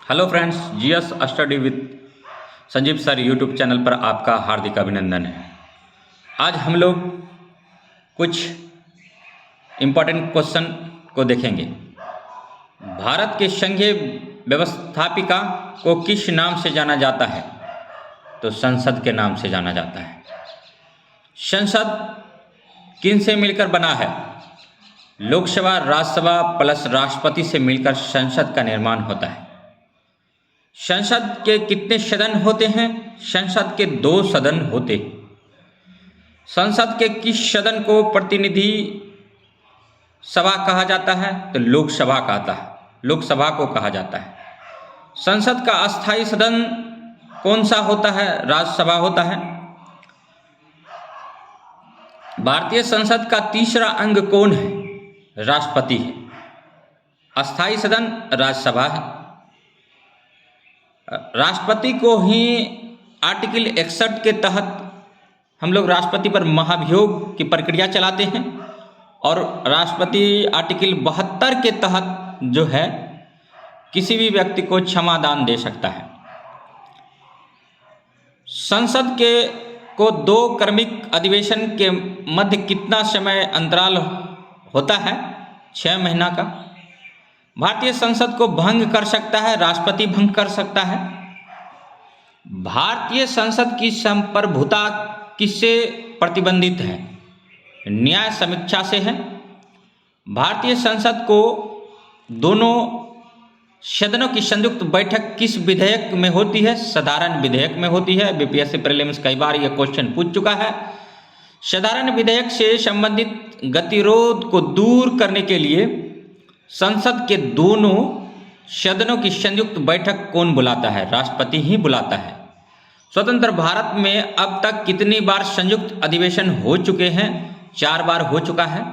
Hello friends, GS study with Sanjeev sir YouTube channel पर आपका हार्दिक अभिनंदन है। आज हम लोग कुछ इम्पोर्टेंट क्वेश्चन को देखेंगे। भारत के संघीय व्यवस्थापिका को किस नाम से जाना जाता है? तो संसद के नाम से जाना जाता है। संसद किन से मिलकर बना है? लोकसभा, राज्यसभा प्लस राष्ट्रपति से मिलकर संसद का निर्माण होता है। संसद के कितने सदन होते हैं? संसद के 2 सदन होते हैं। संसद के किस सदन को प्रतिनिधि सभा कहा जाता है? तो लोकसभा लोकसभा को कहा जाता है। संसद का अस्थायी सदन कौन सा होता है? राज्यसभा होता है। भारतीय संसद का तीसरा अंग कौन है? राष्ट्रपति है। अस्थायी सदन राज्यसभा है। राष्ट्रपति को ही आर्टिकल 61 के तहत हम लोग राष्ट्रपति पर महाभियोग की प्रक्रिया चलाते हैं और राष्ट्रपति आर्टिकल 72 के तहत जो है किसी भी व्यक्ति को क्षमादान दे सकता है। संसद के को 2 क्रमिक अधिवेशन के मध्य कितना समय अंतराल होता है? 6 महीना का। भारतीय संसद को भंग कर सकता है, राष्ट्रपति भंग कर सकता है। भारतीय संसद की संप्रभुता किससे प्रतिबंधित है? न्याय समीक्षा से है। भारतीय संसद को दोनों सदनों की संयुक्त बैठक किस विधेयक में होती है? साधारण विधेयक में होती है। बीपीएससी प्रीलिम्स कई बार यह क्वेश्चन पूछ चुका है। साधारण विधेयक से संबंधित गतिरोध को दूर करने के लिए संसद के दोनों सदनों की संयुक्त बैठक कौन बुलाता है? राष्ट्रपति ही बुलाता है। स्वतंत्र भारत में अब तक कितनी बार संयुक्त अधिवेशन हो चुके हैं? 4 बार हो चुका है।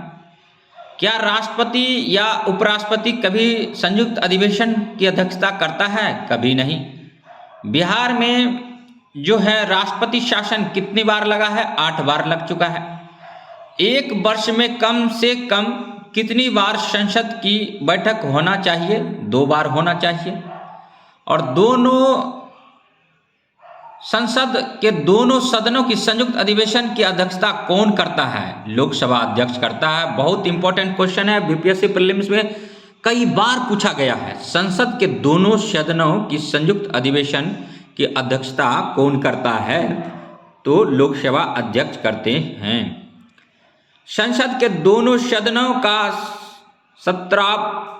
क्या राष्ट्रपति या उपराष्ट्रपति कभी संयुक्त अधिवेशन की अध्यक्षता करता है? कभी नहीं। बिहार में जो है राष्ट्रपति शासन कितनी बार लगा है? 8 बार लग चुका है। एक वर्ष में कम से कम कितनी बार संसद की बैठक होना चाहिए? 2 बार होना चाहिए। और संसद के दोनों सदनों की संयुक्त अधिवेशन की अध्यक्षता कौन करता है? लोकसभा अध्यक्ष करता है। बहुत इंपॉर्टेंट क्वेश्चन है, बीपीएससी प्रीलिम्स में कई बार पूछा गया है। संसद के दोनों सदनों की संयुक्त अधिवेशन की अध्यक्षता कौन करता है? तो लोकसभा अध्यक्ष करते हैं। संसद के दोनों सदनों का सत्रावसान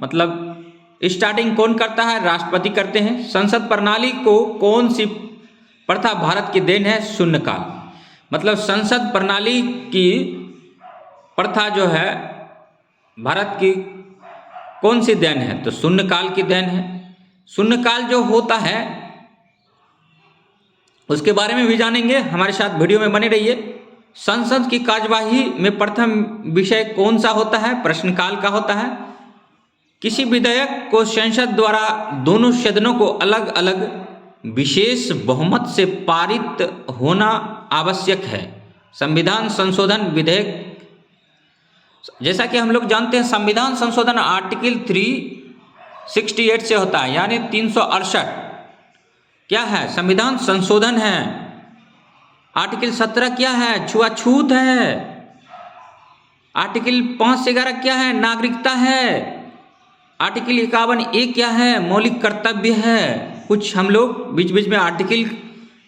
मतलब स्टार्टिंग कौन करता है? राष्ट्रपति करते हैं। संसद प्रणाली को कौन सी प्रथा भारत की देन है? शून्यकाल। मतलब संसद प्रणाली की प्रथा जो है भारत की कौन सी देन है? तो शून्यकाल की देन है। शून्यकाल जो होता है उसके बारे में भी जानेंगे। हमारे साथ वीडियो में बने रहिए। संसद की कार्यवाही में प्रथम विषय कौन सा होता है? प्रश्नकाल का होता है। किसी विधेयक को संसद द्वारा दोनों सदनों को अलग अलग विशेष बहुमत से पारित होना आवश्यक है। संविधान संशोधन विधेयक, जैसा कि हम लोग जानते हैं, संविधान संशोधन आर्टिकल 368 से होता है, यानी 368 क्या है? संविधान संशोधन है। आर्टिकल 17 क्या है? छुआछूत है। आर्टिकल 5 से 11 क्या है? नागरिकता है। आर्टिकल 51A क्या है? मौलिक कर्तव्य है। कुछ हम लोग बीच बीच में आर्टिकल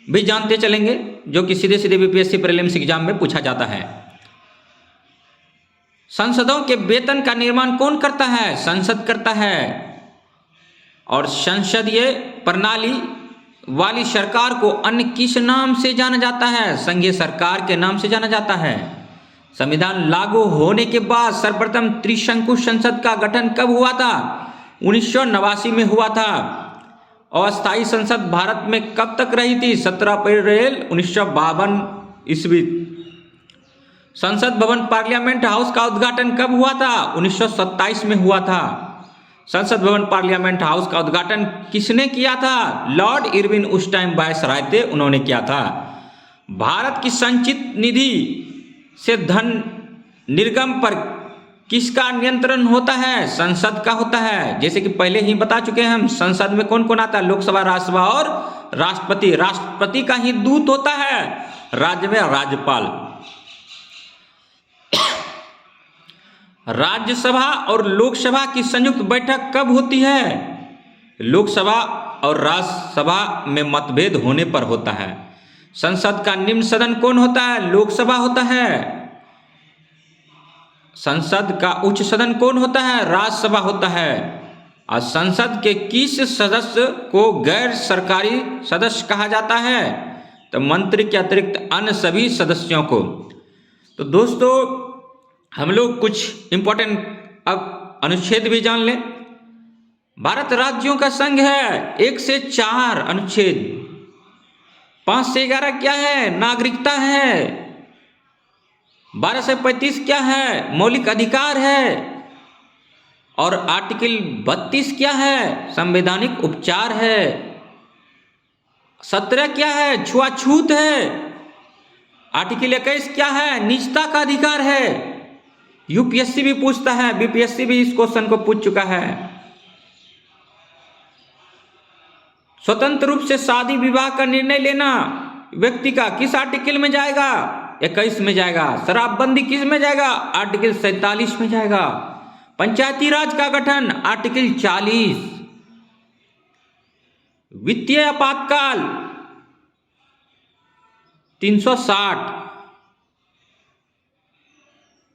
भी जानते चलेंगे जो कि सीधे सीधे बीपीएससी प्रीलिम्स एग्जाम में पूछा जाता है। संसदों के वेतन का निर्माण कौन करता है? संसद करता है। और संसदीय प्रणाली वाली सरकार को अन्य किस नाम से जाना जाता है? संघीय सरकार के नाम से जाना जाता है। संविधान लागू होने के बाद सर्वप्रथम त्रिशंकु संसद का गठन कब हुआ था? 1989 में हुआ था। अस्थायी संसद भारत में कब तक रही थी? 17 अप्रैल 1952 ईस्वी। संसद भवन पार्लियामेंट हाउस का उद्घाटन कब हुआ था? 1927 में हुआ था। संसद भवन पार्लियामेंट हाउस का उद्घाटन किसने किया था? लॉर्ड इरविन उस टाइम वायसराय थे, उन्होंने किया था। भारत की संचित निधि से धन निर्गम पर किसका नियंत्रण होता है? संसद का होता है। जैसे कि पहले ही बता चुके हैं हम, संसद में कौन कौन आता है? लोकसभा, राज्यसभा और राष्ट्रपति। राष्ट्रपति का ही दूत होता है राज्य में राज्यपाल। राज्यसभा और लोकसभा की संयुक्त बैठक कब होती है? लोकसभा और राज्यसभा में मतभेद होने पर होता है। संसद का निम्न सदन कौन होता है? लोकसभा होता है। संसद का उच्च सदन कौन होता है? राज्यसभा होता है। और संसद के किस सदस्य को गैर सरकारी सदस्य कहा जाता है? तो मंत्री के अतिरिक्त अन्य सभी सदस्यों को। तो दोस्तों, हम लोग कुछ इंपॉर्टेंट अब अनुच्छेद भी जान लें। भारत राज्यों का संघ है। 1 से 4 अनुच्छेद। 5 से 11 क्या है? नागरिकता है। 12 से 35 क्या है? मौलिक अधिकार है। और आर्टिकल 32 क्या है? संवैधानिक उपचार है। 17 क्या है? छुआछूत है। आर्टिकल 21 क्या है? निजता का अधिकार है। यूपीएससी भी पूछता है, बीपीएससी भी इस क्वेश्चन को पूछ चुका है। स्वतंत्र रूप से शादी विवाह का निर्णय लेना व्यक्ति का किस आर्टिकल में जाएगा? 21 में जाएगा। शराबबंदी किस में जाएगा? आर्टिकल 47 में जाएगा। पंचायती राज का गठन आर्टिकल 40। वित्तीय आपातकाल 360।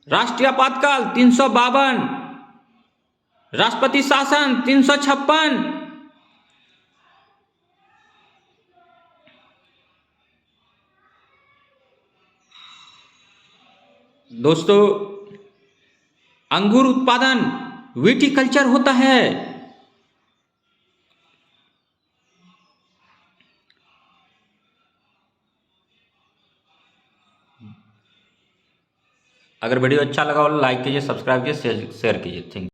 राष्ट्रीय आपातकाल 352। राष्ट्रपति शासन 356। दोस्तों, अंगूर उत्पादन विटिकल्चर होता है। अगर वीडियो अच्छा लगा हो लाइक कीजिए, सब्सक्राइब कीजिए, शेयर कीजिए। Thank you.